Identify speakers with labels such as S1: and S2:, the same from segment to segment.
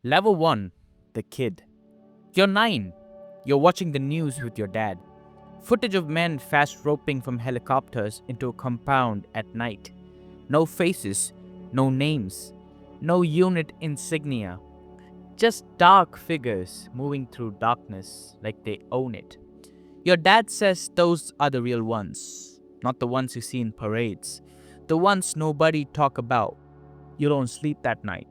S1: Level 1. The kid. You're 9. You're watching the news with your dad. Footage of men fast roping from helicopters into a compound at night. No faces, no names, no unit insignia. Just dark figures moving through darkness like they own it. Your dad says those are the real ones, not the ones you see in parades. The ones nobody talk about. You don't sleep that night.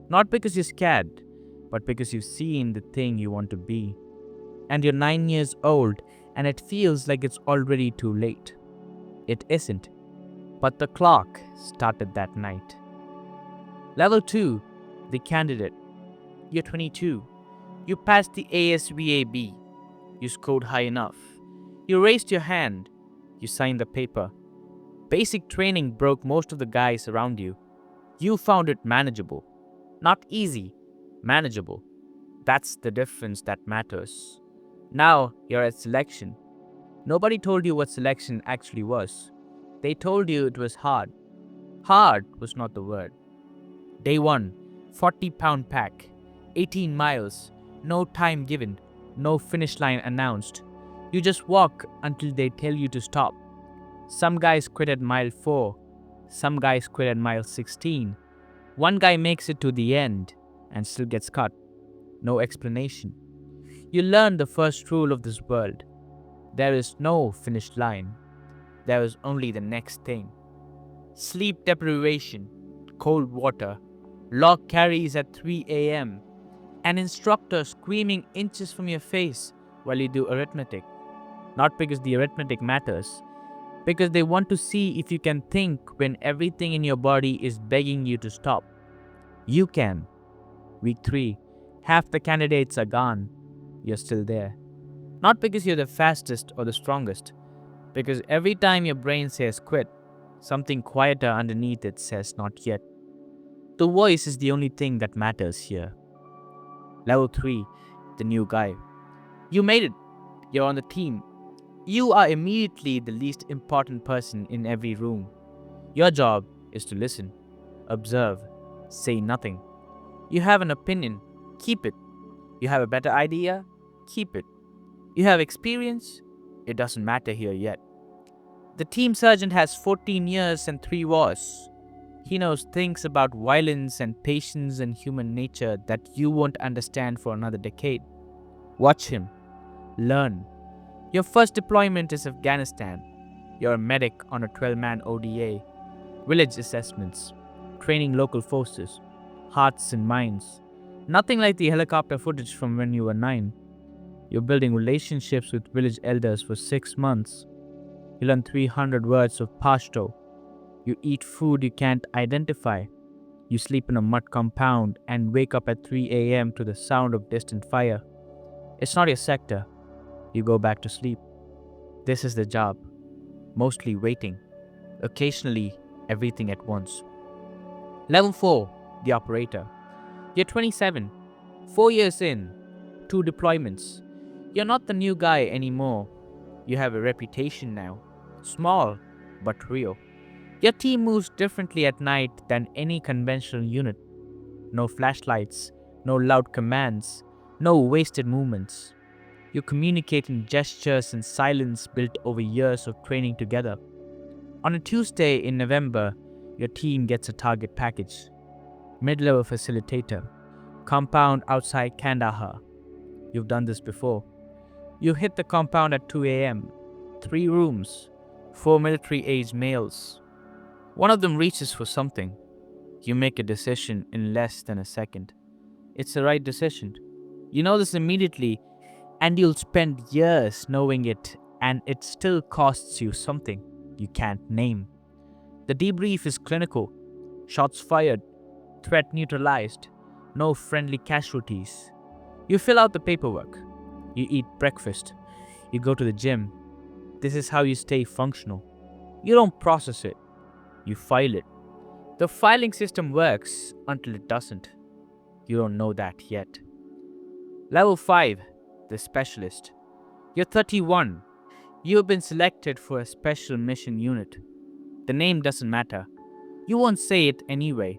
S1: Not because you're scared, but because you've seen the thing you want to be. And you're 9 years old and it feels like it's already too late. It isn't. But the clock started that night. Level 2. The candidate. You're 22. You passed the ASVAB. You scored high enough. You raised your hand. You signed the paper. Basic training broke most of the guys around you. You found it manageable. Not easy, manageable. That's the difference that matters. Now you're at selection. Nobody told you what selection actually was. They told you it was hard. Hard was not the word. Day 1, 40-pound pack, 18 miles, no time given, no finish line announced. You just walk until they tell you to stop. Some guys quit at mile 4, some guys quit at mile 16. One guy makes it to the end and still gets cut. No explanation. You learn the first rule of this world. There is no finish line. There is only the next thing. Sleep deprivation, cold water, log carries at 3 a.m., an instructor screaming inches from your face while you do arithmetic. Not because the arithmetic matters, because they want to see if you can think when everything in your body is begging you to stop. You can. Week 3, half the candidates are gone. You're still there. Not because you're the fastest or the strongest, because every time your brain says quit, something quieter underneath it says not yet. The voice is the only thing that matters here. Level 3, the new guy. You made it. You're on the team. You are immediately the least important person in every room. Your job is to listen, observe, say nothing. You have an opinion, keep it. You have a better idea, keep it. You have experience, it doesn't matter here yet. The team sergeant has 14 years and 3 wars. He knows things about violence and patience and human nature that you won't understand for another decade. Watch him. Learn. Your first deployment is Afghanistan. You're a medic on a 12-man ODA. Village assessments. Training local forces. Hearts and minds. Nothing like the helicopter footage from when you were 9. You're building relationships with village elders for 6 months. You learn 300 words of Pashto. You eat food you can't identify. You sleep in a mud compound and wake up at 3 a.m. to the sound of distant fire. It's not your sector. You go back to sleep. This is the job. Mostly waiting. Occasionally, everything at once. Level 4, the operator. You're 27. 4 years in. 2 deployments. You're not the new guy anymore. You have a reputation now. Small, but real. Your team moves differently at night than any conventional unit. No flashlights, no loud commands, no wasted movements. You communicate in gestures and silence built over years of training together. On a Tuesday in November, your team gets a target package. Mid-level facilitator. Compound outside Kandahar. You've done this before. You hit the compound at 2 a.m. 3 rooms, 4 military-age males. One of them reaches for something. You make a decision in less than a second. It's the right decision. You know this immediately, and you'll spend years knowing it, and it still costs you something you can't name. The debrief is clinical. Shots fired, threat neutralized, no friendly casualties. You fill out the paperwork. You eat breakfast. You go to the gym. This is how you stay functional. You don't process it. You file it. The filing system works until it doesn't. You don't know that yet. Level 5, the specialist. You're 31. You have been selected for a special mission unit. The name doesn't matter. You won't say it anyway.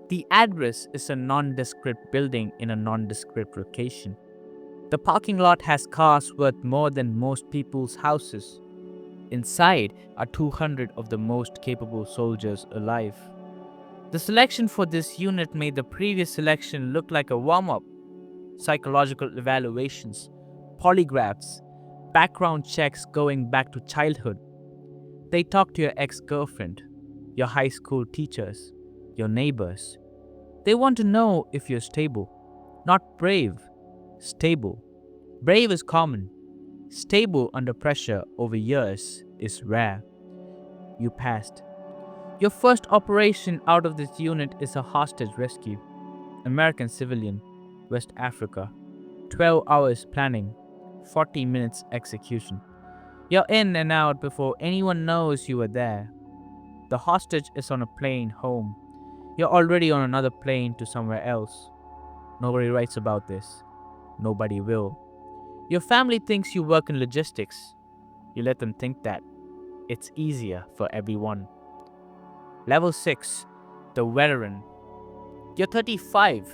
S1: The address is a nondescript building in a nondescript location. The parking lot has cars worth more than most people's houses. Inside are 200 of the most capable soldiers alive. The selection for this unit made the previous selection look like a warm up. Psychological evaluations, polygraphs, background checks going back to childhood. They talk to your ex girlfriend, your high school teachers, your neighbors. They want to know if you're stable. Not brave, stable. Brave is common. Stable under pressure over years is rare. You passed. Your first operation out of this unit is a hostage rescue. American civilian, West Africa. 12 hours planning, 40 minutes execution. You're in and out before anyone knows you were there. The hostage is on a plane home. You're already on another plane to somewhere else. Nobody writes about this. Nobody will. Your family thinks you work in logistics. You let them think that. It's easier for everyone. Level 6, the veteran. You're 35,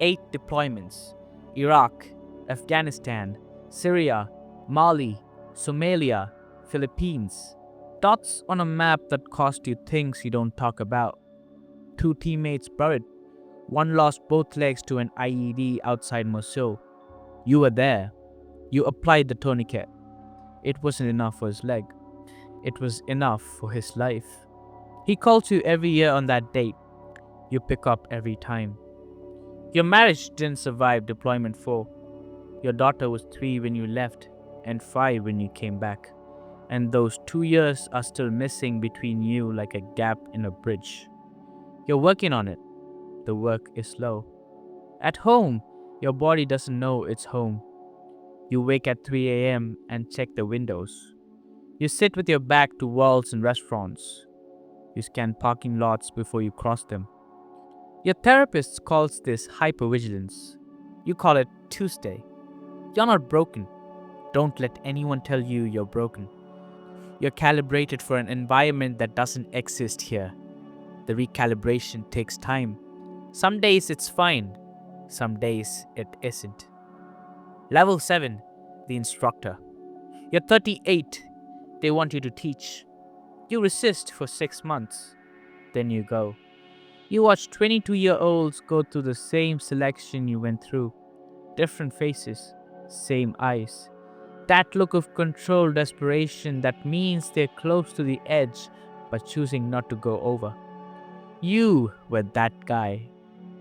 S1: 8 deployments. Iraq, Afghanistan, Syria, Mali, Somalia, Philippines. Dots on a map that cost you things you don't talk about. 2 teammates buried. One lost both legs to an IED outside Mosul. You were there. You applied the tourniquet. It wasn't enough for his leg. It was enough for his life. He calls you every year on that date. You pick up every time. Your marriage didn't survive deployment 4. Your daughter was 3 when you left and 5 when you came back. And those 2 years are still missing between you like a gap in a bridge. You're working on it. The work is slow. At home, your body doesn't know it's home. You wake at 3 a.m. and check the windows. You sit with your back to walls in restaurants. You scan parking lots before you cross them. Your therapist calls this hypervigilance. You call it Tuesday. You're not broken. Don't let anyone tell you you're broken. You're calibrated for an environment that doesn't exist here. The recalibration takes time. Some days it's fine. Some days it isn't. Level 7, the instructor. You're 38. They want you to teach. You resist for 6 months. Then you go. You watch 22-year-olds go through the same selection you went through. Different faces, same eyes. That look of controlled desperation that means they're close to the edge but choosing not to go over. You were that guy.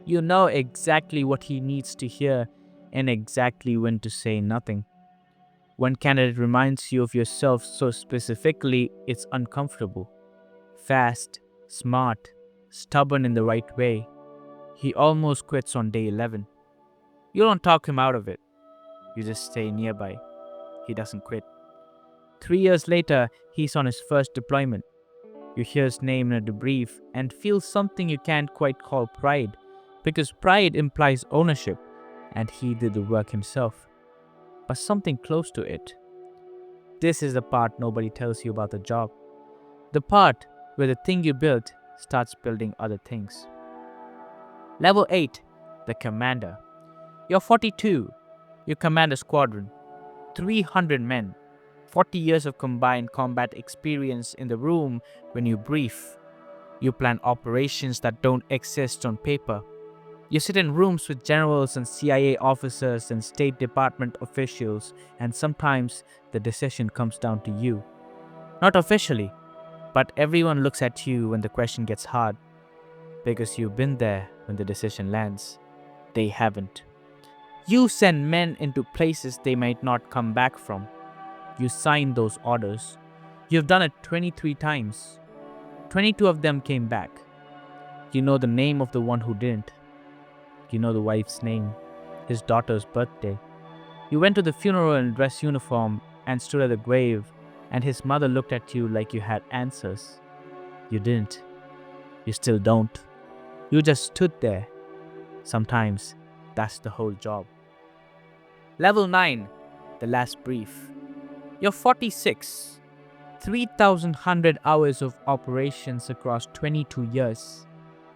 S1: You know exactly what he needs to hear and exactly when to say nothing. One candidate reminds you of yourself so specifically it's uncomfortable. Fast, smart, stubborn in the right way. He almost quits on day 11. You don't talk him out of it. You just stay nearby. He doesn't quit. 3 years later, he's on his first deployment. You hear his name in a debrief and feel something you can't quite call pride, because pride implies ownership, and he did the work himself. But something close to it. This is the part nobody tells you about the job. The part where the thing you built starts building other things. Level 8, the commander. You're 42. You command a squadron. 300 men. 40 years of combined combat experience in the room when you brief. You plan operations that don't exist on paper. You sit in rooms with generals and CIA officers and State Department officials, and sometimes the decision comes down to you. Not officially, but everyone looks at you when the question gets hard, because you've been there when the decision lands. They haven't. You send men into places they might not come back from. You sign those orders. You've done it 23 times. 22 of them came back. You know the name of the one who didn't. You know the wife's name, his daughter's birthday. You went to the funeral in dress uniform and stood at the grave, and his mother looked at you like you had answers. You didn't. You still don't. You just stood there. Sometimes that's the whole job. Level 9, the last brief. You're 46. 3,100 hours of operations across 22 years.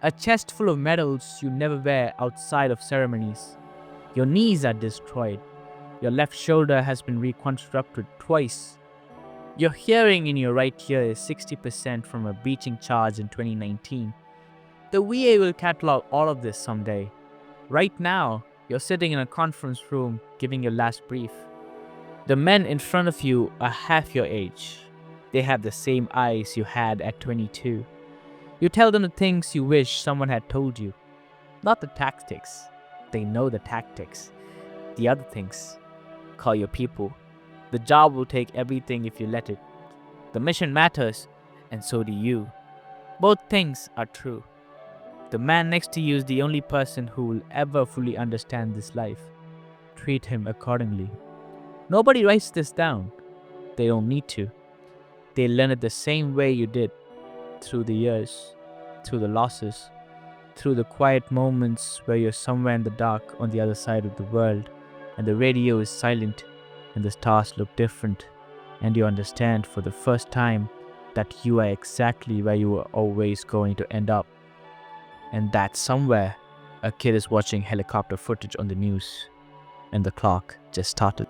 S1: A chest full of medals you never wear outside of ceremonies. Your knees are destroyed. Your left shoulder has been reconstructed twice. Your hearing in your right ear is 60% from a beaching charge in 2019. The VA will catalog all of this someday. Right now, you're sitting in a conference room giving your last brief. The men in front of you are half your age. They have the same eyes you had at 22. You tell them the things you wish someone had told you. Not the tactics. They know the tactics. The other things. Call your people. The job will take everything if you let it. The mission matters, and so do you. Both things are true. The man next to you is the only person who will ever fully understand this life. Treat him accordingly. Nobody writes this down. They don't need to. They learn it the same way you did, through the years, through the losses, through the quiet moments where you're somewhere in the dark on the other side of the world, and the radio is silent, and the stars look different, and you understand for the first time that you are exactly where you were always going to end up. And that somewhere, a kid is watching helicopter footage on the news, and the clock just started.